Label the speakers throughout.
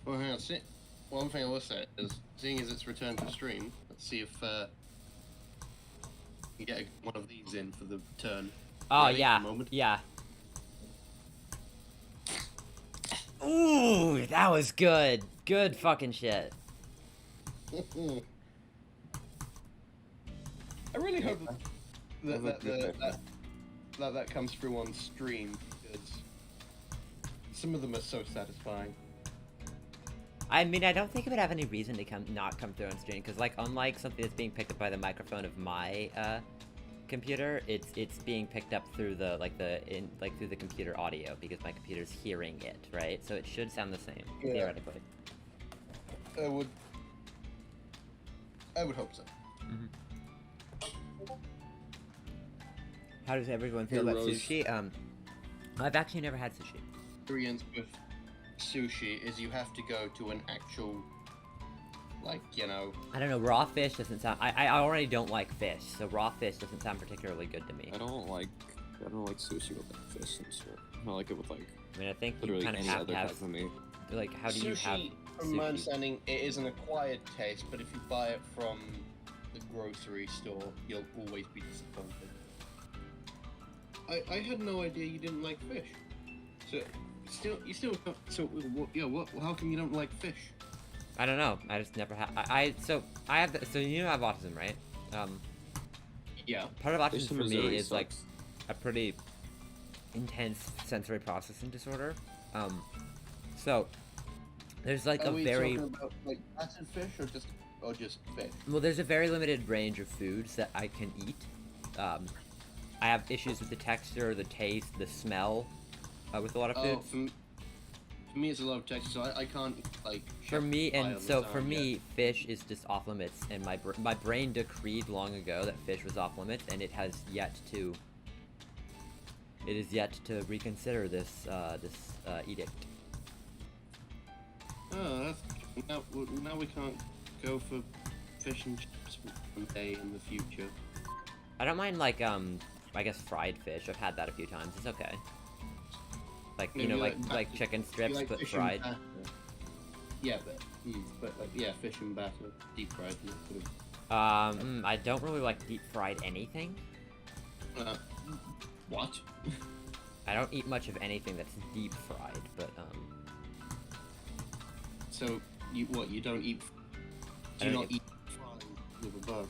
Speaker 1: Well, hang on. One thing I will say is, seeing as it's returned to stream, let's see if we get one of these in for the turn.
Speaker 2: Oh,
Speaker 1: Ready?
Speaker 2: yeah.
Speaker 1: A moment.
Speaker 2: Yeah. Ooh, that was good. Good fucking shit.
Speaker 1: I really hope that comes through on stream, because some of them are so satisfying.
Speaker 2: I mean, I don't think it would have any reason to not come through on stream, because, like, unlike something that's being picked up by the microphone of my computer, it's being picked up through the through the computer audio, because my computer's hearing it, right? So it should sound the same, theoretically.
Speaker 1: I would hope so.
Speaker 2: Mm-hmm. How does everyone feel about sushi? I've actually never had sushi.
Speaker 1: Experience with sushi is you have to go to an actual, like, you know...
Speaker 2: I don't know, raw fish doesn't sound... I already don't like fish, so raw fish doesn't sound particularly good to me.
Speaker 3: I don't like sushi with like fish and shit. I like it with like...
Speaker 2: I mean, I think you
Speaker 3: literally
Speaker 2: kind of
Speaker 3: any
Speaker 2: have
Speaker 3: other
Speaker 2: to have...
Speaker 3: type of meat.
Speaker 2: Like, how do you have
Speaker 1: Sushi, from my
Speaker 2: sushi?
Speaker 1: understanding, it is an acquired taste, but if you buy it from the grocery store, you'll always be disappointed. I had no idea you didn't like fish. So, how come you don't like fish?
Speaker 2: I don't know. I just never have... So I have... So you know I have autism, right?
Speaker 1: Yeah.
Speaker 2: Part of
Speaker 3: Fish
Speaker 2: autism
Speaker 3: in
Speaker 2: for me
Speaker 3: Missouri
Speaker 2: is, like,
Speaker 3: sucks.
Speaker 2: a pretty intense sensory processing disorder. So there's like
Speaker 1: Are
Speaker 2: a
Speaker 1: we
Speaker 2: very...
Speaker 1: talking about, like, acid fish or just fish?
Speaker 2: Well, there's a very limited range of foods that I can eat. I have issues with the texture, the taste, the smell, with a lot of foods.
Speaker 1: For me, it's a lot of texture, so I can't, like...
Speaker 2: For me,
Speaker 1: pie
Speaker 2: and
Speaker 1: on the
Speaker 2: so
Speaker 1: side
Speaker 2: for me,
Speaker 1: yet.
Speaker 2: fish is just off limits, and my brain decreed long ago that fish was off limits, and it has yet to... It is yet to reconsider this edict.
Speaker 1: Oh, now we can't go for fish and chips one day in the future.
Speaker 2: I don't mind, like, I guess fried fish. I've had that a few times. It's okay. Like, you know, like chicken strips,
Speaker 1: like
Speaker 2: but
Speaker 1: fish and
Speaker 2: fried.
Speaker 1: batter. Yeah, but like, yeah, fish and batter, deep fried.
Speaker 2: I don't really like deep fried anything.
Speaker 1: What?
Speaker 2: I don't eat much of anything that's deep fried, but,
Speaker 1: So, you don't eat... Do you not eat fried with a burger?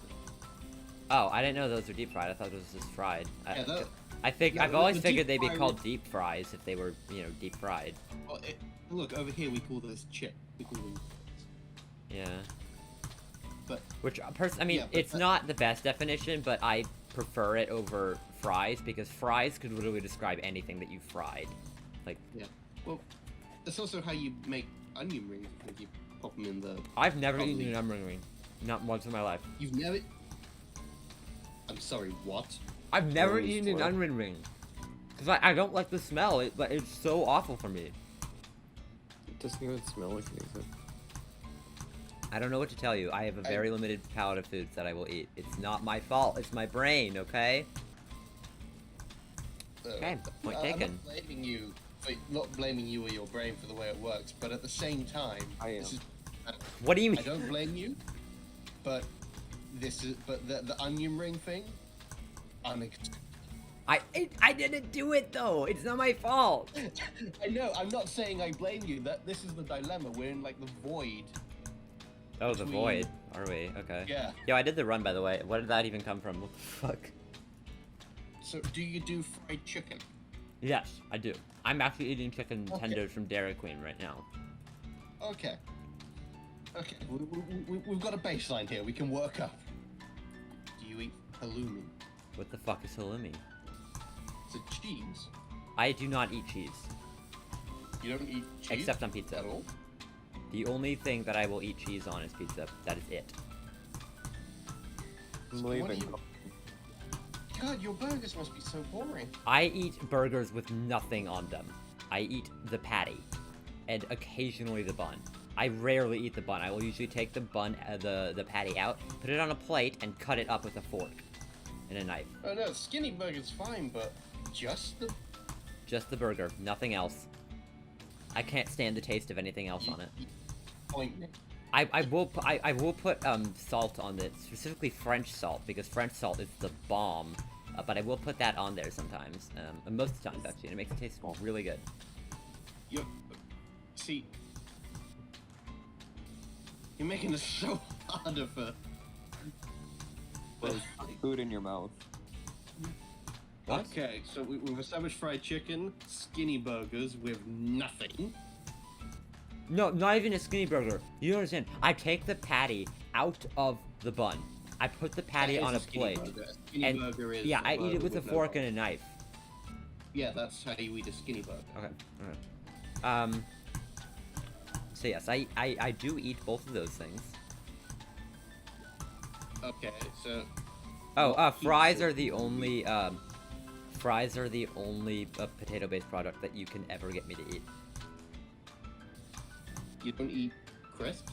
Speaker 2: Oh, I didn't know those were deep fried. I thought it was just fried.
Speaker 1: Yeah,
Speaker 2: I've always
Speaker 1: the
Speaker 2: figured
Speaker 1: deep
Speaker 2: they'd be
Speaker 1: fried
Speaker 2: called
Speaker 1: is-
Speaker 2: deep fries if they were, you know, deep fried.
Speaker 1: Well, look, over here we call those chip. We call them...
Speaker 2: Yeah.
Speaker 1: But...
Speaker 2: Which, I mean,
Speaker 1: Yeah, but
Speaker 2: it's not the best definition, but I prefer it over fries, because fries could literally describe anything that you fried. Like...
Speaker 1: Yeah. Well, that's also how you make onion rings, if you pop them in the...
Speaker 2: I've never
Speaker 1: Probably.
Speaker 2: eaten an onion ring. Not once in my life.
Speaker 1: You've never... I'm sorry, what?
Speaker 2: I've never
Speaker 3: Rose
Speaker 2: eaten an
Speaker 3: what?
Speaker 2: onion ring. Because I don't like the smell. It's so awful for me.
Speaker 3: It doesn't even smell like anything.
Speaker 2: I don't know what to tell you. I have a very limited palette of foods that I will eat. It's not my fault. It's my brain, okay? Okay, point taken.
Speaker 1: I'm not blaming you or your brain for the way it works, but at the same time,
Speaker 3: I am.
Speaker 2: What do you
Speaker 1: I
Speaker 2: mean?
Speaker 1: don't blame you, but the onion ring thing,
Speaker 2: I didn't do it though. It's not my fault.
Speaker 1: I know. I'm not saying I blame you. This is the dilemma. We're in like the void.
Speaker 2: Oh, the
Speaker 1: Between-
Speaker 2: void. Are we? Okay.
Speaker 1: Yeah.
Speaker 2: Yo, I did the run, by the way. Where did that even come from? What the fuck?
Speaker 1: So, do you do fried chicken?
Speaker 2: Yes, I do. I'm actually eating chicken
Speaker 1: Okay.
Speaker 2: tenders from Dairy Queen right now.
Speaker 1: Okay. Okay. We've got a baseline here. We can work up. Do you eat halloumi?
Speaker 2: What the fuck is halloumi?
Speaker 1: It's a cheese.
Speaker 2: I do not eat cheese.
Speaker 1: You don't eat cheese
Speaker 2: Except on pizza.
Speaker 1: at all.
Speaker 2: The only thing that I will eat cheese on is pizza. That is it.
Speaker 3: I'm
Speaker 1: So what
Speaker 3: leaving.
Speaker 1: do you- God, your burgers must be so boring.
Speaker 2: I eat burgers with nothing on them. I eat the patty, and occasionally the bun. I rarely eat the bun. I will usually take the bun, the patty out, put it on a plate, and cut it up with a fork and a knife.
Speaker 1: Oh no, skinny burger's fine, but just the...
Speaker 2: Just the burger, nothing else. I can't stand the taste of anything else on it.
Speaker 1: disappoint me.
Speaker 2: I will put salt on it, specifically French salt, because French salt is the bomb. But I will put that on there sometimes, and most of the times actually, and it makes it taste really good.
Speaker 1: See, you're making this so harder for.
Speaker 3: Throw food in your mouth.
Speaker 2: What?
Speaker 1: Okay, so we've established fried chicken, skinny burgers with nothing.
Speaker 2: No, not even a skinny burger. You don't understand. I take the patty out of the bun. I put the patty
Speaker 1: That is
Speaker 2: on a
Speaker 1: skinny
Speaker 2: plate.
Speaker 1: burger. A skinny
Speaker 2: And
Speaker 1: burger is
Speaker 2: yeah, I eat
Speaker 1: burger
Speaker 2: it with a
Speaker 1: no
Speaker 2: fork
Speaker 1: bun.
Speaker 2: and a knife.
Speaker 1: Yeah, that's how you eat a skinny burger.
Speaker 2: Okay. So yes, I do eat both of those things.
Speaker 1: Okay, so.
Speaker 2: Oh,
Speaker 1: what
Speaker 2: fries
Speaker 1: pizza
Speaker 2: are the
Speaker 1: do you
Speaker 2: only
Speaker 1: eat?
Speaker 2: fries are the only potato-based product that you can ever get me to eat.
Speaker 1: You don't eat crisps?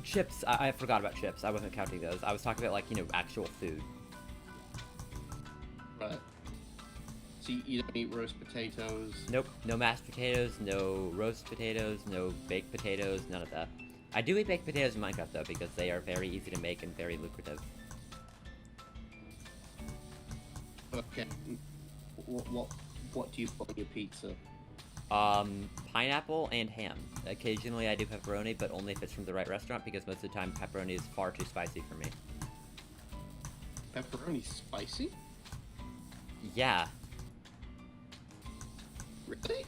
Speaker 2: Chips. I forgot about chips. I wasn't counting those. I was talking about, like, you know, actual food.
Speaker 1: Right. So you don't eat roast potatoes?
Speaker 2: Nope. No mashed potatoes, no roast potatoes, no baked potatoes, none of that. I do eat baked potatoes in Minecraft, though, because they are very easy to make and very lucrative.
Speaker 1: Okay. What do you put on your pizza?
Speaker 2: Pineapple and ham. Occasionally I do pepperoni, but only if it's from the right restaurant, because most of the time pepperoni is far too spicy for me.
Speaker 1: Pepperoni spicy?
Speaker 2: Yeah.
Speaker 1: Really?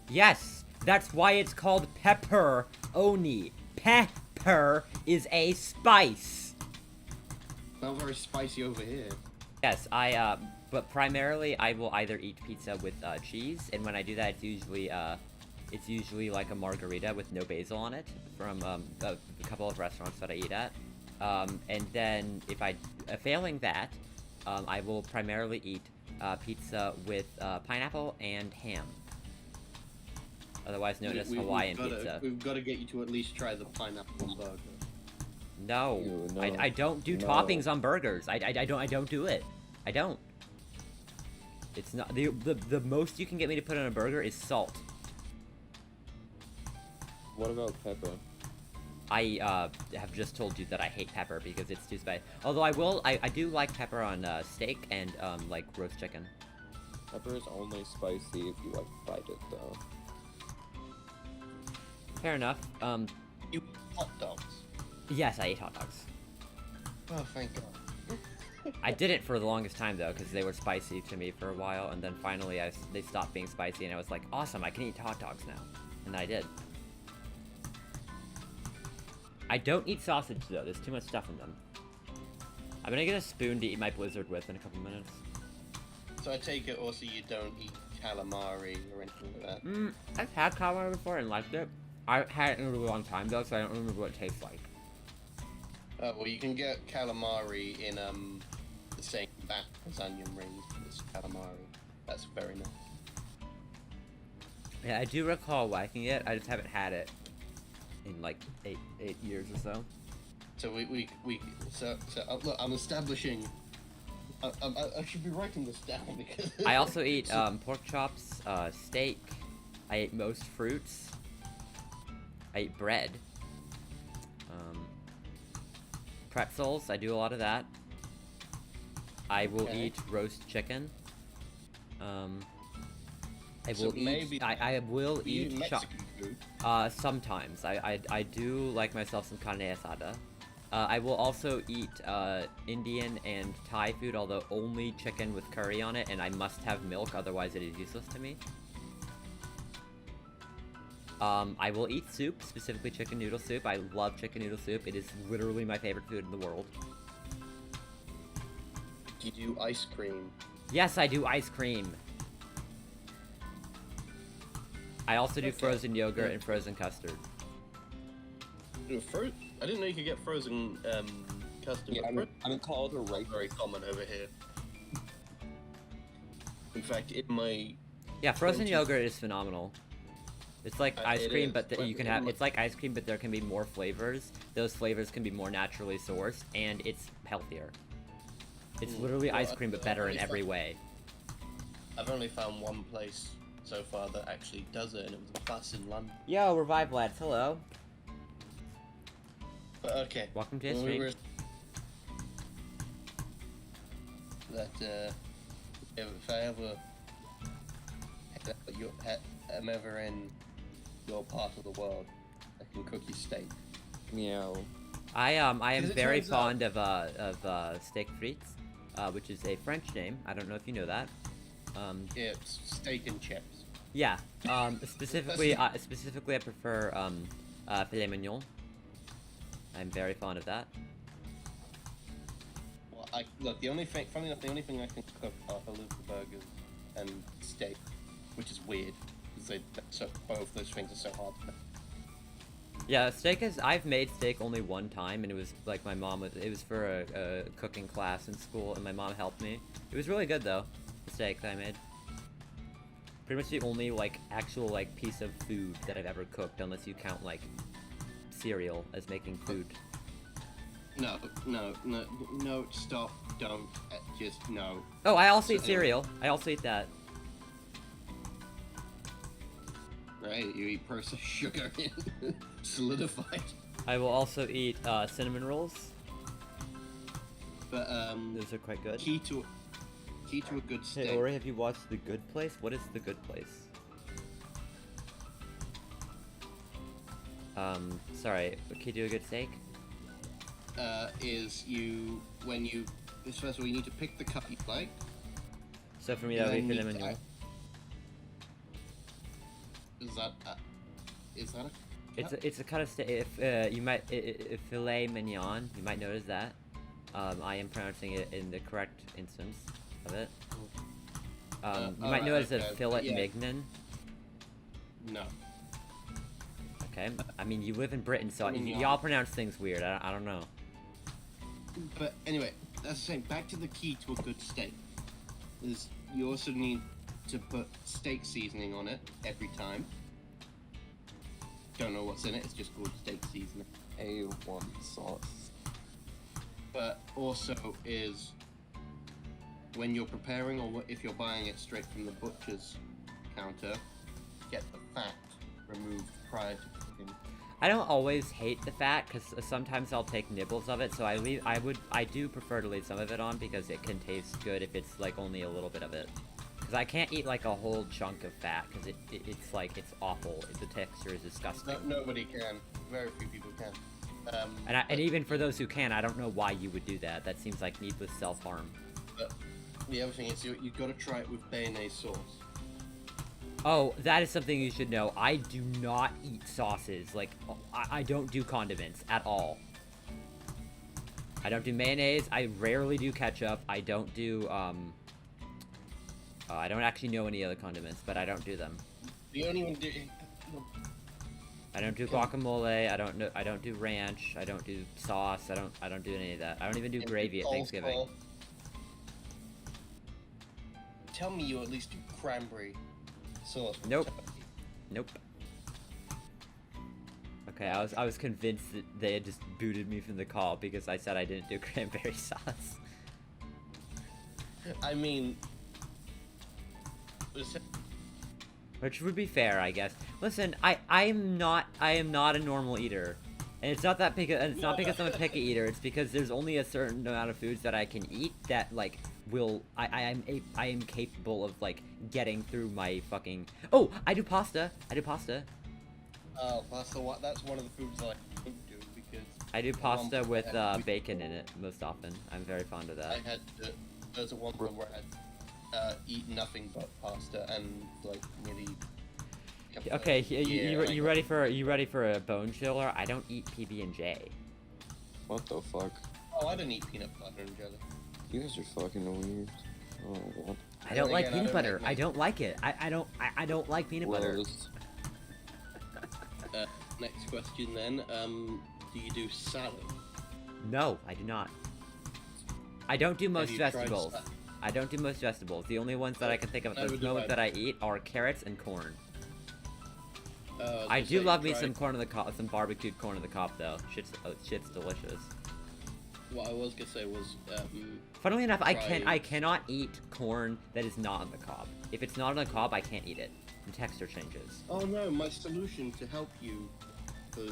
Speaker 2: Yes! That's why it's called pepperoni. Pepper is a spice!
Speaker 1: Not very spicy over here.
Speaker 2: Yes, but primarily I will either eat pizza with, cheese, and when I do that, it's usually like a margarita with no basil on it, from, a couple of restaurants that I eat at. And then, failing that, I will primarily eat, pizza with, pineapple and ham. Otherwise known as Hawaiian pizza.
Speaker 1: We've got to get you to at least try the pineapple burger.
Speaker 2: No,
Speaker 3: Ew, no.
Speaker 2: I don't do
Speaker 3: No.
Speaker 2: toppings on burgers. I don't do it. I don't. It's not the most you can get me to put on a burger is salt.
Speaker 3: What about pepper?
Speaker 2: I have just told you that I hate pepper because it's too spicy. Although I do like pepper on steak and like roast chicken.
Speaker 3: Pepper is only spicy if you like fried it though.
Speaker 2: Fair enough.
Speaker 1: You eat hot dogs.
Speaker 2: Yes, I eat hot dogs.
Speaker 1: Oh, thank God.
Speaker 2: I didn't for the longest time though, because they were spicy to me for a while, and then finally they stopped being spicy, and I was like, awesome, I can eat hot dogs now, and I did. I don't eat sausage though. There's too much stuff in them. I'm gonna get a spoon to eat my blizzard with in a couple minutes.
Speaker 1: So I take it also you don't eat calamari or anything like that.
Speaker 2: I've had calamari before and liked it. I had it in a really long time though, so I don't remember what it tastes like.
Speaker 1: Well, you can get calamari in the same vat as onion rings as calamari. That's very nice.
Speaker 2: Yeah, I do recall liking it. I just haven't had it in like eight years or so.
Speaker 1: So look, I'm establishing. I should be writing this down because
Speaker 2: I also eat pork chops, steak. I eat most fruits. I eat bread. Pretzels. I do a lot of that. I will
Speaker 1: Okay.
Speaker 2: eat roast chicken. I
Speaker 1: So
Speaker 2: will eat.
Speaker 1: maybe-
Speaker 2: I will
Speaker 1: you eat
Speaker 2: eat
Speaker 1: Mexican food.
Speaker 2: sometimes. I do like myself some carne asada. I will also eat Indian and Thai food, although only chicken with curry on it, and I must have milk, otherwise it is useless to me. I will eat soup, specifically chicken noodle soup. I love chicken noodle soup. It is literally my favorite food in the world.
Speaker 1: Do you do ice cream?
Speaker 2: Yes, I do ice cream. I also do
Speaker 1: Okay.
Speaker 2: frozen yogurt and frozen custard.
Speaker 1: I didn't know you could get frozen custard.
Speaker 3: Yeah,
Speaker 1: but
Speaker 3: I'm called a right.
Speaker 1: very common over here. In fact, in my
Speaker 2: Yeah, frozen
Speaker 1: 20.
Speaker 2: yogurt is phenomenal. It's like ice
Speaker 1: it
Speaker 2: cream,
Speaker 1: is,
Speaker 2: but
Speaker 1: but
Speaker 2: you can
Speaker 1: in
Speaker 2: have.
Speaker 1: my-
Speaker 2: It's like ice cream, but there can be more flavors. Those flavors can be more naturally sourced, and it's healthier. It's literally
Speaker 1: well,
Speaker 2: ice cream, but better in every way.
Speaker 1: I've only found one place so far that actually does it, and it was a class in London.
Speaker 2: Yo, Revive Lads, hello.
Speaker 1: But okay.
Speaker 2: Welcome to the
Speaker 1: when
Speaker 2: stream.
Speaker 1: If I ever am ever in your part of the world, I can cook you steak.
Speaker 3: Meow.
Speaker 2: I am
Speaker 1: Because it
Speaker 2: very
Speaker 1: turns out-
Speaker 2: fond of steak frites, which is a French name. I don't know if you know that.
Speaker 1: It's steak and chips.
Speaker 2: Yeah. Specifically, I prefer filet mignon. I'm very fond of that.
Speaker 1: Well, the only thing I can cook are haluva burgers and steak, which is weird because both those things are so hard to make.
Speaker 2: Yeah, I've made steak only one time, and it was like it was for a cooking class in school, and my mom helped me. It was really good though, the steak that I made. Pretty much the only actual piece of food that I've ever cooked, unless you count cereal as making food.
Speaker 1: No, stop, don't, just no.
Speaker 2: Oh, I also eat
Speaker 1: So-
Speaker 2: cereal. I also eat that.
Speaker 1: Right, you eat processed sugar solidified.
Speaker 2: I will also eat cinnamon rolls.
Speaker 1: But
Speaker 2: Those are quite good.
Speaker 1: key to a good steak.
Speaker 2: Hey, Ori, have you watched The Good Place? What is The Good Place? Sorry, can you do a good steak?
Speaker 1: Is first of all you need to pick the cut you like.
Speaker 2: So for me,
Speaker 1: and
Speaker 2: that would be
Speaker 1: then
Speaker 2: filet
Speaker 1: you-
Speaker 2: mignon.
Speaker 1: Is that a
Speaker 2: It's a kind of steak. If filet mignon, you might notice that. I am pronouncing it in the correct instance of it. You might
Speaker 1: alright,
Speaker 2: notice
Speaker 1: okay,
Speaker 2: a filet
Speaker 1: yeah.
Speaker 2: mignon.
Speaker 1: no?
Speaker 2: Okay. I mean, you live in Britain, so
Speaker 1: Mignon.
Speaker 2: y'all pronounce things weird. I don't know.
Speaker 1: But anyway, that's the same. Back to the key to a good steak is you also need to put steak seasoning on it every time. Don't know what's in it. It's just called steak seasoning.
Speaker 3: A1 sauce.
Speaker 1: But also is when you're preparing or if you're buying it straight from the butcher's counter, get the fat removed prior to cooking.
Speaker 2: I don't always hate the fat because sometimes I'll take nibbles of it. So I do prefer to leave some of it on because it can taste good if it's only a little bit of it. Because I can't eat a whole chunk of fat because it's awful. The texture is disgusting.
Speaker 1: Nobody can. Very few people can.
Speaker 2: And even for those who can, I don't know why you would do that. That seems like needless self-harm.
Speaker 1: But the other thing is you've got to try it with béarnaise sauce.
Speaker 2: Oh, that is something you should know. I do not eat sauces. I don't do condiments at all. I don't do mayonnaise. I rarely do ketchup. I don't do, I don't actually know any other condiments, but I don't do them.
Speaker 1: The only one do.
Speaker 2: I don't do guacamole. I don't do ranch. I don't do sauce. I don't do any of that. I don't even do gravy at Thanksgiving.
Speaker 1: Tell me you at least do cranberry sauce. with
Speaker 2: Nope.
Speaker 1: turkey.
Speaker 2: Nope. Okay, I was convinced that they had just booted me from the call because I said I didn't do cranberry sauce.
Speaker 1: I mean,
Speaker 2: Which would be fair, I guess. Listen, I am not a normal eater. And it's not because I'm a picky eater, it's because there's only a certain amount of foods that I can eat that I am capable of getting through my fucking. Oh, I do pasta.
Speaker 1: pasta. That's one of the foods that I don't do because
Speaker 2: I do
Speaker 1: at one
Speaker 2: pasta
Speaker 1: point
Speaker 2: with
Speaker 1: I had-
Speaker 2: bacon in it most often. I'm very fond of that.
Speaker 1: I had there's one point where I had eat nothing but pasta and nearly.
Speaker 2: Okay, you
Speaker 1: ready?
Speaker 2: ready for a bone chiller? I don't eat PB&J.
Speaker 3: What the fuck?
Speaker 1: Oh, I don't eat peanut butter and jelly.
Speaker 3: You guys are fucking weird. Oh, what?
Speaker 2: I don't
Speaker 1: Then
Speaker 2: like
Speaker 1: again, I
Speaker 2: peanut
Speaker 1: don't
Speaker 2: butter.
Speaker 1: like
Speaker 2: I don't like it. I don't like peanut butter.
Speaker 3: Gross.
Speaker 1: Next question then. Do you do salad?
Speaker 2: No, I do not. I don't do most
Speaker 1: you tried
Speaker 2: vegetables.
Speaker 1: salad?
Speaker 2: I don't do most vegetables. The only ones that I can think of at
Speaker 1: Neither
Speaker 2: this
Speaker 1: do
Speaker 2: moment
Speaker 1: I.
Speaker 2: that I eat are carrots and corn.
Speaker 1: was
Speaker 2: I
Speaker 1: gonna
Speaker 2: do
Speaker 1: say,
Speaker 2: love me
Speaker 1: tried-
Speaker 2: some corn on the cob, some barbecued corn on the cob though. Shit's delicious.
Speaker 1: What I was gonna say was,
Speaker 2: Funnily enough, I
Speaker 1: Fried.
Speaker 2: cannot eat corn that is not on the cob. If it's not on the cob, I can't eat it. and texture changes.
Speaker 1: Oh no, my solution to help you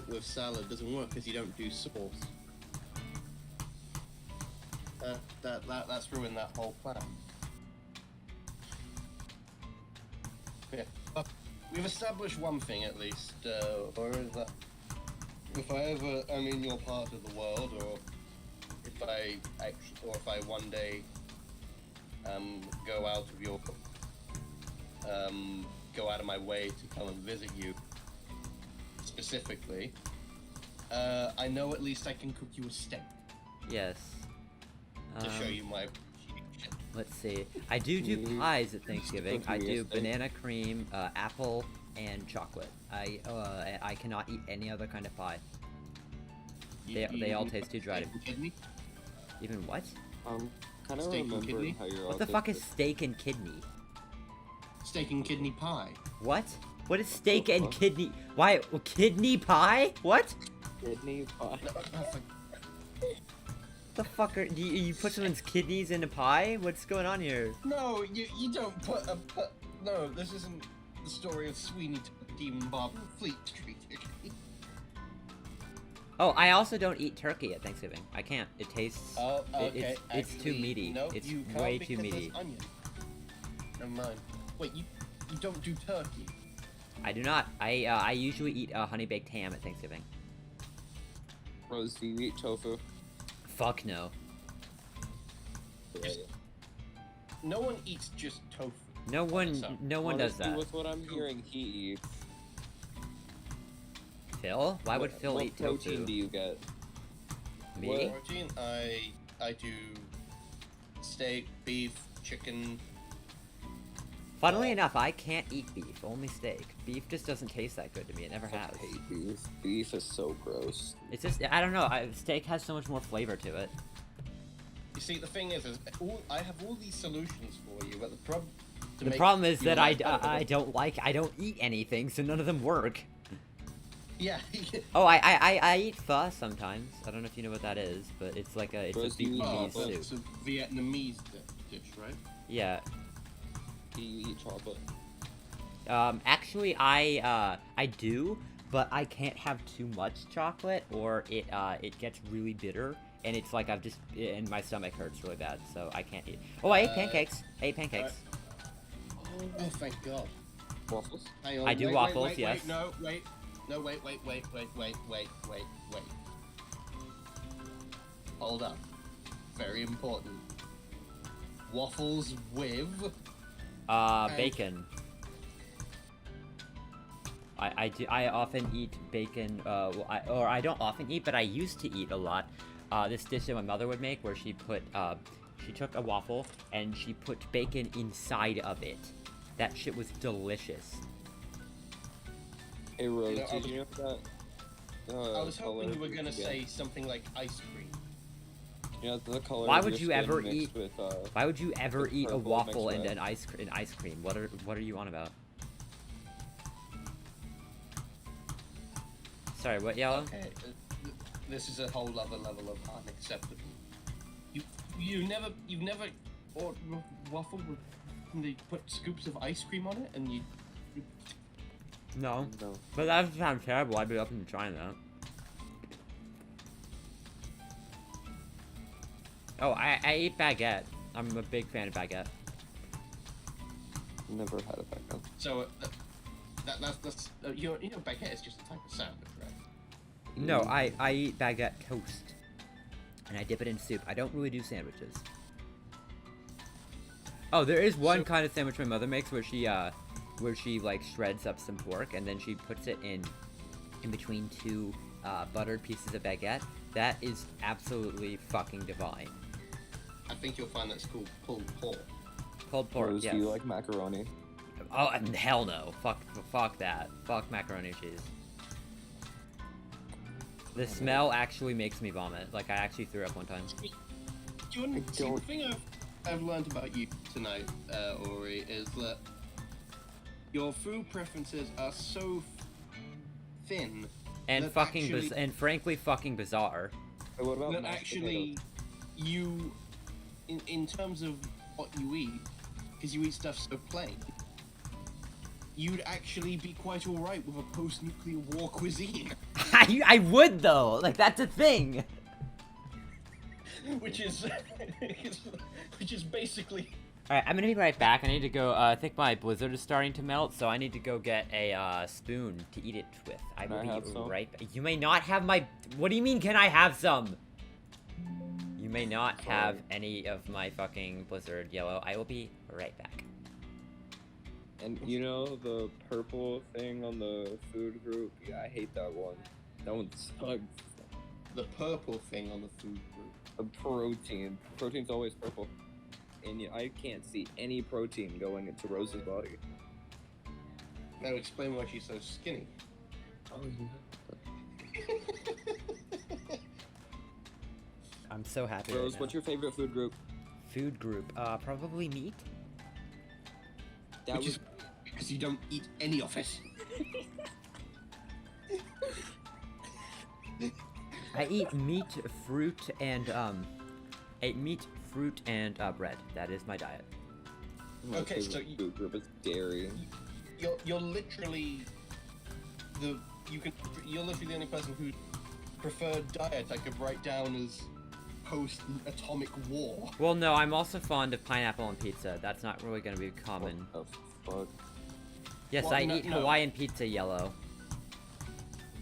Speaker 1: with salad doesn't work because you don't do sauce. That's ruined that whole plan. Yeah, we've established one thing at least, or is that if I ever am in your part of the world, or if I one day go out of my way to come and visit you specifically, I know at least I can cook you a steak
Speaker 2: Yes.
Speaker 1: to show you my appreciation.
Speaker 2: Let's see. I do pies at Thanksgiving. I do banana cream, apple, and chocolate. I cannot eat any other kind of pie. They all taste too dry.
Speaker 1: Steak and kidney?
Speaker 2: Even what?
Speaker 3: Kind of
Speaker 1: Steak and
Speaker 3: remember
Speaker 1: kidney?
Speaker 3: how you're
Speaker 2: What the fuck is steak and kidney?
Speaker 1: Steak and kidney pie.
Speaker 2: What? What is steak
Speaker 3: the
Speaker 2: and
Speaker 3: fuck?
Speaker 2: kidney? Why? Kidney pie? What?
Speaker 3: kidney pie.
Speaker 2: The fuck are you put someone's kidneys in a pie? What's going on here?
Speaker 1: No, you don't put no, this isn't the story of Sweeney Todd, Demon Bob and Fleet Street.
Speaker 2: Oh, I also don't eat turkey at Thanksgiving. I can't. It tastes.
Speaker 1: Oh, okay.
Speaker 2: It's too
Speaker 1: Actually,
Speaker 2: meaty.
Speaker 1: No,
Speaker 2: It's
Speaker 1: you can't
Speaker 2: way too
Speaker 1: because
Speaker 2: meaty.
Speaker 1: there's onion. Never mind. Wait, you don't do turkey?
Speaker 2: I do not. I usually eat honey baked ham at Thanksgiving.
Speaker 3: Rose, do you eat tofu?
Speaker 2: Fuck no.
Speaker 1: Just- No one eats just tofu.
Speaker 2: No one
Speaker 1: So,
Speaker 2: does
Speaker 3: Honestly,
Speaker 2: that.
Speaker 3: with what I'm hearing, he eats.
Speaker 2: Phil? Why would
Speaker 3: What-
Speaker 2: Phil
Speaker 3: what
Speaker 2: eat
Speaker 3: protein
Speaker 2: tofu?
Speaker 3: do you get?
Speaker 2: Me?
Speaker 1: Protein, I do steak, beef, chicken.
Speaker 2: Funnily enough, I can't eat beef. Only steak. Beef just doesn't taste that good to me. It never has.
Speaker 3: I hate beef. Beef is so gross.
Speaker 2: It's just I don't know. Steak has so much more flavor to it.
Speaker 1: You see, the thing is I have all these solutions for you, but
Speaker 2: The problem is that I
Speaker 1: I
Speaker 2: don't eat anything, so none of them work.
Speaker 1: Yeah.
Speaker 2: Oh, I eat pho sometimes. I don't know if you know what that is, but it's like a
Speaker 3: Rose, do you eat
Speaker 2: Vietnamese
Speaker 1: but
Speaker 2: soup.
Speaker 1: it's a Vietnamese dish, right?
Speaker 2: Yeah.
Speaker 3: Do you eat chocolate?
Speaker 2: Actually, I do, but I can't have too much chocolate, or it gets really bitter, and it's like and my stomach hurts really bad, so I can't eat. Oh, I ate pancakes. I ate pancakes.
Speaker 1: Oh, thank God.
Speaker 3: Waffles?
Speaker 1: Hang on.
Speaker 2: I do
Speaker 1: wait,
Speaker 2: waffles,
Speaker 1: wait,
Speaker 2: yes.
Speaker 1: Wait, no, wait. No, wait. Hold up. Very important. Waffles with...
Speaker 2: Bacon. I often eat bacon, I don't often eat, but I used to eat a lot. This dish that my mother would make where she took a waffle and she put bacon inside of it. That shit was delicious.
Speaker 3: Hey Rose,
Speaker 1: You know,
Speaker 3: did you know that?
Speaker 1: I was hoping you were gonna
Speaker 3: yeah.
Speaker 1: say something like ice cream.
Speaker 3: You know the color.
Speaker 2: Why
Speaker 3: of
Speaker 2: would
Speaker 3: your
Speaker 2: you
Speaker 3: skin
Speaker 2: ever
Speaker 3: mixed
Speaker 2: eat-
Speaker 3: With,
Speaker 2: Why would you ever
Speaker 3: With
Speaker 2: eat a
Speaker 3: purple
Speaker 2: waffle
Speaker 3: mixed
Speaker 2: and
Speaker 3: red.
Speaker 2: an ice cream? What are you on about? Sorry, what, Yellow?
Speaker 1: Okay, this is a whole other level of unacceptable. You've never ordered a waffle with and they put scoops of ice cream on it and you
Speaker 2: No.
Speaker 3: No.
Speaker 2: But that sounds terrible. I'd be open to trying that. Oh, I eat baguette. I'm a big fan of baguette.
Speaker 3: Never had a background.
Speaker 1: so that's you know baguette is just a type of sandwich, right?
Speaker 2: No, I eat baguette toast. And I dip it in soup. I don't really do sandwiches. Oh, there is one
Speaker 1: So-
Speaker 2: kind of sandwich my mother makes where she like shreds up some pork and then she puts it in between two buttered pieces of baguette. That is absolutely fucking divine.
Speaker 1: I think you'll find that's called pulled pork.
Speaker 2: Pulled pork,
Speaker 3: Rose,
Speaker 2: yes.
Speaker 3: do you like macaroni?
Speaker 2: Oh, and hell no. Fuck that. Fuck macaroni and cheese. The smell actually makes me vomit. Like, I actually threw up one time.
Speaker 1: See, the
Speaker 3: don't-
Speaker 1: thing I've learned about you tonight, Ori, is that your food preferences are so thin
Speaker 2: And
Speaker 1: that
Speaker 2: fucking
Speaker 1: actually-
Speaker 2: and frankly fucking bizarre.
Speaker 3: Hey, what about
Speaker 1: that
Speaker 3: mashed
Speaker 1: actually you, in terms of what you eat, because you eat stuff so plain, you'd actually be quite alright with a post-nuclear war cuisine.
Speaker 2: I would though. Like that's a thing.
Speaker 1: which is basically.
Speaker 2: Alright, I'm gonna be right back. I need to go. I think my blizzard is starting to melt, so I need to go get a spoon to eat it with. I will
Speaker 3: Can I have
Speaker 2: be
Speaker 3: some?
Speaker 2: right back. You may not have my. What do you mean? Can I have some? You may not have
Speaker 3: Sorry.
Speaker 2: any of my fucking blizzard yellow. I will be right back.
Speaker 3: And you know the purple thing on the food group? Yeah, I hate that one. That one sucks.
Speaker 1: The purple thing on the food group.
Speaker 3: The protein. Protein's always purple. And I can't see any protein going into Rose's body.
Speaker 1: That would explain why she's so skinny.
Speaker 3: Oh, yeah.
Speaker 2: I'm so happy.
Speaker 3: Rose,
Speaker 2: right
Speaker 3: what's your favorite food group?
Speaker 2: food group? Probably meat.
Speaker 3: That
Speaker 1: Which is because you don't eat any of it.
Speaker 2: I eat meat, fruit, and bread. That is my diet.
Speaker 3: my
Speaker 1: Okay,
Speaker 3: favorite
Speaker 1: so you-
Speaker 3: food group is dairy.
Speaker 1: You're literally you're literally the only person who preferred diet I could write down as post-atomic war.
Speaker 2: Well, no, I'm also fond of pineapple on pizza. That's not really going to be common.
Speaker 3: What the fuck?
Speaker 2: Yes,
Speaker 1: Well,
Speaker 2: I
Speaker 1: no-
Speaker 2: eat
Speaker 1: no.
Speaker 2: Hawaiian pizza yellow.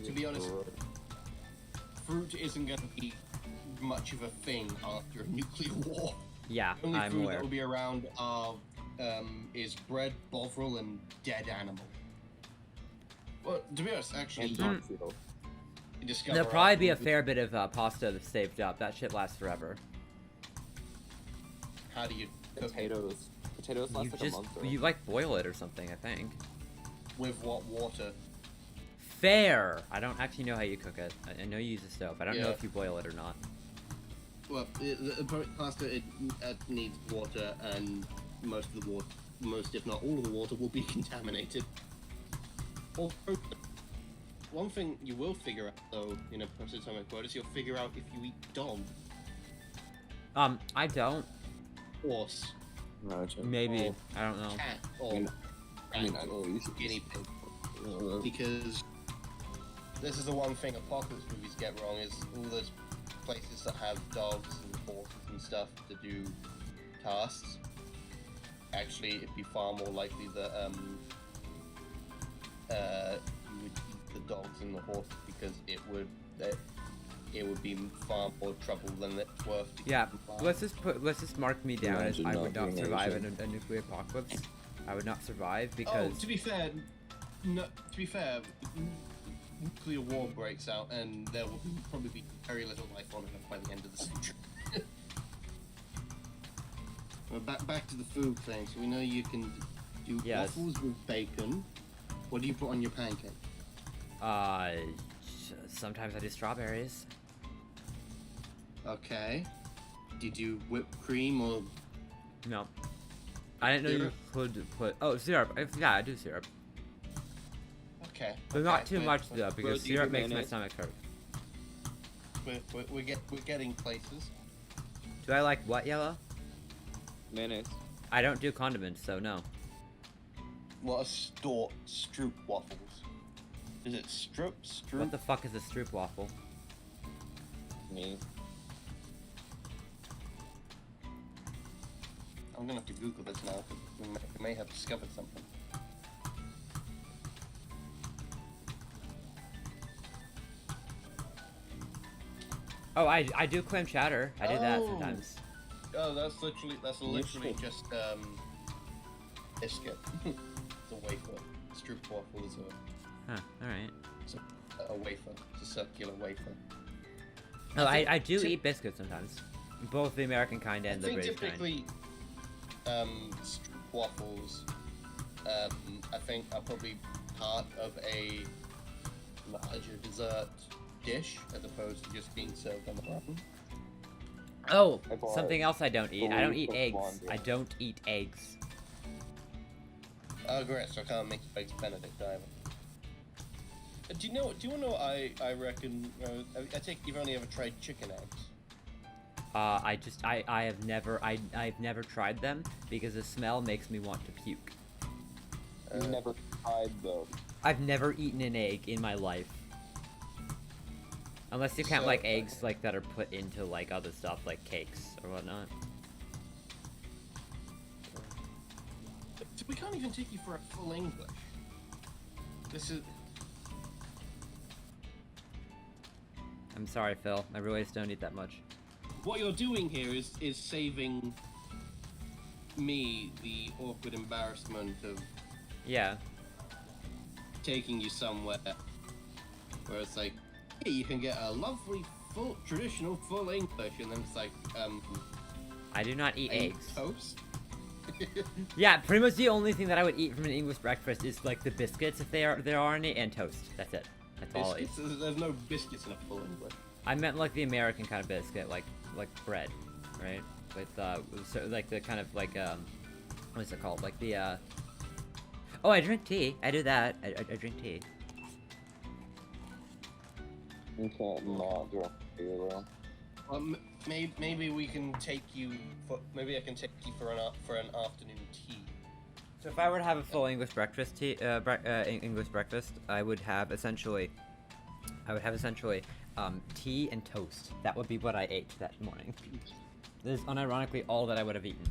Speaker 1: To be honest, fruit isn't going to be much of a thing after a nuclear war.
Speaker 2: Yeah,
Speaker 1: The only
Speaker 2: I'm
Speaker 1: food
Speaker 2: aware.
Speaker 1: that will be around is bread, bovril, and dead animal. Well, to be honest, actually,
Speaker 3: And
Speaker 1: you
Speaker 3: Knoxville.
Speaker 1: discover
Speaker 2: There'll probably be a
Speaker 1: food-
Speaker 2: fair bit of pasta that's saved up. That shit lasts forever.
Speaker 1: How do you cook it?
Speaker 3: Potatoes. Potatoes last
Speaker 2: You
Speaker 3: like
Speaker 2: just
Speaker 3: a month.
Speaker 2: you like boil it or something, I think.
Speaker 1: With what water?
Speaker 2: Fair. I don't actually know how you cook it. I know you use a stove. I don't know
Speaker 1: Yeah.
Speaker 2: if you boil it or not.
Speaker 1: Well, the pasta it needs water, and most of the water, if not all of the water, will be contaminated. Although, one thing you will figure out, though, in a post-atomic world, is you'll figure out if you eat dog,
Speaker 2: I don't.
Speaker 1: horse,
Speaker 3: Imagine.
Speaker 2: Maybe.
Speaker 1: Oh.
Speaker 2: I don't know.
Speaker 1: cat,
Speaker 3: I
Speaker 1: or
Speaker 3: mean,
Speaker 1: rat,
Speaker 3: I know
Speaker 1: or
Speaker 3: you should
Speaker 1: guinea pig.
Speaker 3: Uh,
Speaker 1: Because this is the one thing apocalypse movies get wrong, is all those places that have dogs and horses and stuff to do tasks. Actually, it'd be far more likely that you would eat the dogs and the horses because it would be far more trouble than it's worth. To
Speaker 2: Yeah,
Speaker 1: keep them
Speaker 2: let's just mark me down as
Speaker 3: Imagine
Speaker 2: I
Speaker 3: not
Speaker 2: would not
Speaker 3: being
Speaker 2: survive in
Speaker 3: Asian.
Speaker 2: a nuclear apocalypse. I would not survive
Speaker 1: Oh,
Speaker 2: because
Speaker 1: to be fair, nuclear war breaks out, and there will probably be very little life on Earth by the end of the century. Well, back to the food thing. So we know you can do
Speaker 2: Yes.
Speaker 1: waffles with bacon. What do you put on your pancake?
Speaker 2: sometimes I do strawberries.
Speaker 1: Okay. Do you do whipped cream or?
Speaker 2: No. I didn't know you could put syrup. Yeah, I do syrup.
Speaker 1: Okay.
Speaker 2: But not
Speaker 1: okay,
Speaker 2: too
Speaker 1: we're-
Speaker 2: much though, because
Speaker 3: do you
Speaker 2: syrup
Speaker 3: do
Speaker 2: makes my
Speaker 3: mayonnaise?
Speaker 2: stomach hurt.
Speaker 1: We're getting places.
Speaker 2: Do I like what yellow?
Speaker 3: mayonnaise.
Speaker 2: I don't do condiments, so no.
Speaker 1: What are stroop waffles? Is it stroop?
Speaker 2: What the fuck is a stroop waffle?
Speaker 3: Me.
Speaker 1: I'm gonna have to Google this now. 'Cause we may have discovered something.
Speaker 2: Oh, I do clam chowder. I do that
Speaker 1: Oh.
Speaker 2: sometimes.
Speaker 1: Oh, that's literally just biscuit. It's a wafer. Stroop waffle is
Speaker 2: Huh. All right.
Speaker 1: a wafer. It's a circular wafer.
Speaker 2: Oh,
Speaker 1: I think
Speaker 2: I do
Speaker 1: typ-
Speaker 2: eat biscuits sometimes. Both the American kind and
Speaker 1: I
Speaker 2: the
Speaker 1: think
Speaker 2: British kind.
Speaker 1: typically, stroop waffles, I think are probably part of a larger dessert dish as opposed to just being served on the bottom.
Speaker 2: Oh,
Speaker 3: I bought
Speaker 2: something else I don't eat. I don't eat
Speaker 3: fully
Speaker 2: eggs.
Speaker 3: cooked laundry.
Speaker 2: I don't eat eggs.
Speaker 1: Oh, great! So I can't make eggs Benedict either. Do you know? Do you want to know? What I reckon. I think you've only ever tried chicken eggs.
Speaker 2: I've never tried them because the smell makes me want to puke.
Speaker 3: You never hide them.
Speaker 2: I've never eaten an egg in my life. Unless you count
Speaker 1: So-
Speaker 2: like eggs like that are put into like other stuff like cakes or whatnot.
Speaker 1: We can't even take you for a full English. This is.
Speaker 2: I'm sorry, Phil. I really just don't eat that much.
Speaker 1: What you're doing here is saving me the awkward embarrassment of
Speaker 2: Yeah.
Speaker 1: taking you somewhere where it's like, hey, you can get a lovely full traditional full English, and then it's like,
Speaker 2: I do not eat
Speaker 1: egg
Speaker 2: eggs.
Speaker 1: toast.
Speaker 2: Yeah, pretty much the only thing that I would eat from an English breakfast is like the biscuits if there are any, and toast. That's it. That's all I eat.
Speaker 1: Biscuits? There's no biscuits in a full English.
Speaker 2: I meant like the American kind of biscuit, like bread, right? With so, like the kind of like what's it called? Like the Oh, I drink tea. I do that. I drink tea.
Speaker 3: You can't not drink beer though.
Speaker 1: Well, maybe we can take you for maybe I can take you for an afternoon tea.
Speaker 2: So if I were to have a full English breakfast English breakfast, I would have essentially tea and toast. That would be what I ate that morning. This is unironically all that I would have eaten.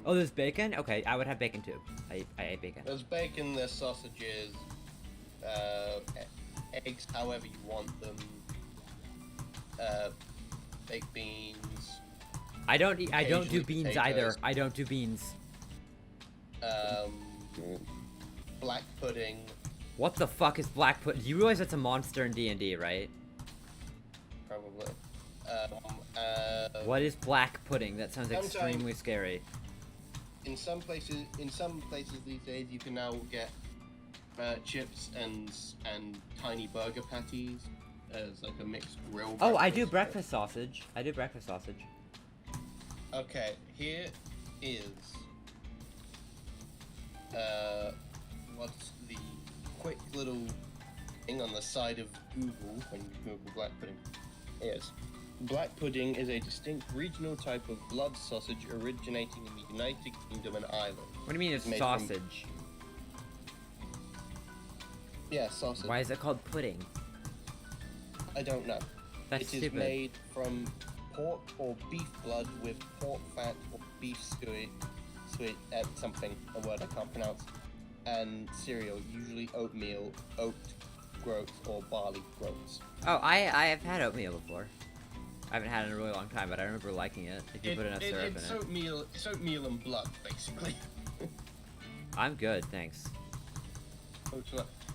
Speaker 2: Oh, there's bacon? Okay, I would have bacon too. I ate bacon.
Speaker 1: There's bacon, there's sausages, eggs, however you want them, baked beans,
Speaker 2: I don't do
Speaker 1: occasionally
Speaker 2: beans
Speaker 1: potatoes.
Speaker 2: either. I don't do beans.
Speaker 1: black pudding.
Speaker 2: What the fuck is black pudding? You realize that's a monster in D&D, right?
Speaker 1: Probably.
Speaker 2: What is black pudding? That sounds
Speaker 1: Sometimes-
Speaker 2: extremely scary.
Speaker 1: In some places these days, you can now get chips and tiny burger patties as like a mixed grill.
Speaker 2: Oh, I do breakfast sausage. I do breakfast sausage.
Speaker 1: Okay, here is what's the quick little thing on the side of Google when you Google black pudding. Yes. Black pudding is a distinct regional type of blood sausage originating in the United Kingdom and Ireland.
Speaker 2: What do you mean it's
Speaker 1: Made from-
Speaker 2: sausage?
Speaker 1: Yeah, sausage.
Speaker 2: Why is it called pudding?
Speaker 1: I don't know.
Speaker 2: That's
Speaker 1: It is
Speaker 2: stupid.
Speaker 1: made from pork or beef blood with pork fat or beef suet, something, a word I can't pronounce, and cereal, usually oatmeal, oat groats, or barley groats.
Speaker 2: Oh, I have had oatmeal before. I haven't had it in a really long time, but I remember liking it. If you put enough syrup in
Speaker 1: it's
Speaker 2: it.
Speaker 1: oatmeal and blood, basically.
Speaker 2: I'm good, thanks.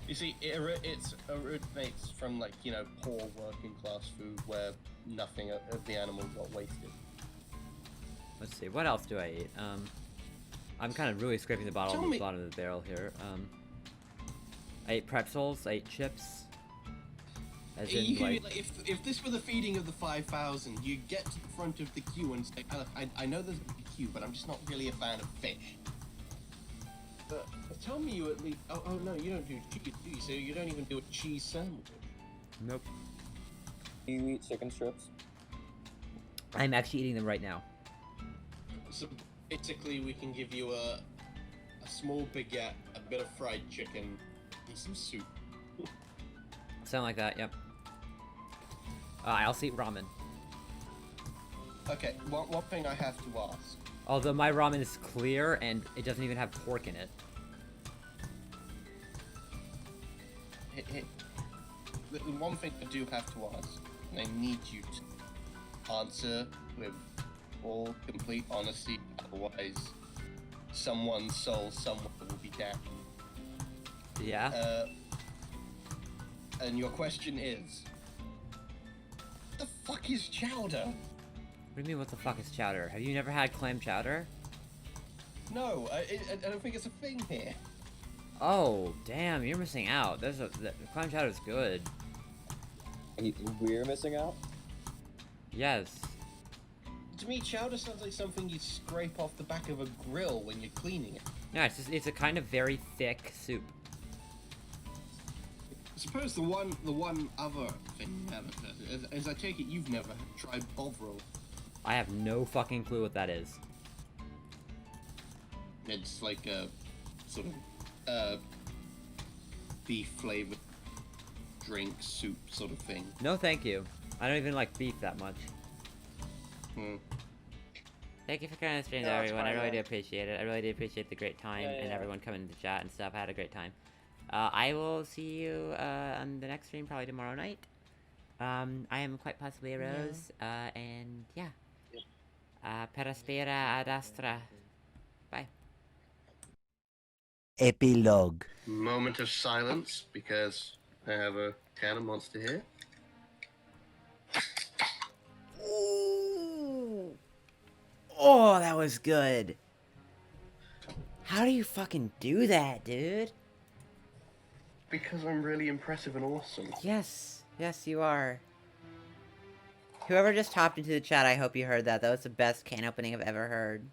Speaker 1: You see, it originates from, like, you know, poor working class food where nothing of the animals got wasted.
Speaker 2: Let's see, what else do I eat? I'm kind of really scraping the bottom of the barrel here. I ate pretzels, I ate chips. As in, like,
Speaker 1: if this were the feeding of the 5,000, you get to the front of the queue and say, I know there's a queue, but I'm just not really a fan of fish. But tell me you at least... Oh no, you don't do cheese, do you? So you don't even do a cheese sandwich.
Speaker 2: nope.
Speaker 3: Do you eat chicken strips?
Speaker 2: I'm actually eating them right now.
Speaker 1: So basically we can give you a small baguette, a bit of fried chicken, and some soup.
Speaker 2: Something like that, yep. I also eat ramen.
Speaker 1: Okay, one thing I have to ask.
Speaker 2: Although my ramen is clear and it doesn't even have pork in it.
Speaker 1: The one thing I do have to ask, and I need you to answer with all complete honesty, otherwise someone's soul somewhere will be damned.
Speaker 2: Yeah?
Speaker 1: And your question is, what the fuck is chowder?
Speaker 2: What do you mean, what the fuck is chowder? Have you never had clam chowder?
Speaker 1: No, I don't think it's a thing here.
Speaker 2: Oh, damn, you're missing out. Clam chowder's good.
Speaker 3: We're missing out?
Speaker 2: Yes.
Speaker 1: To me, chowder sounds like something you scrape off the back of a grill when you're cleaning it.
Speaker 2: Yeah, it's a kind of very thick soup.
Speaker 1: I suppose the one other thing you haven't heard is I take it you've never tried bovril.
Speaker 2: I have no fucking clue what that is.
Speaker 1: It's like a sort of beef flavored drink, soup sort of thing.
Speaker 2: No, thank you. I don't even like beef that much.
Speaker 1: Hmm.
Speaker 2: Thank you for coming on the stream,
Speaker 3: No, it's
Speaker 2: everyone. I
Speaker 3: fine,
Speaker 2: really
Speaker 3: man.
Speaker 2: do appreciate it. I really do appreciate the great time
Speaker 3: Yeah,
Speaker 2: and
Speaker 3: yeah.
Speaker 2: everyone coming into chat and stuff. I had a great time. I will see you on the next stream, probably tomorrow night. I am quite possibly a Rose, and yeah. Per aspera ad astra. Bye.
Speaker 4: Epilogue.
Speaker 1: Moment of silence because I have a can of Monster here.
Speaker 2: Ooh. Oh, that was good. How do you fucking do that, dude?
Speaker 1: Because I'm really impressive and awesome.
Speaker 2: Yes. Yes, you are. Whoever just hopped into the chat, I hope you heard that. That was the best can opening I've ever heard.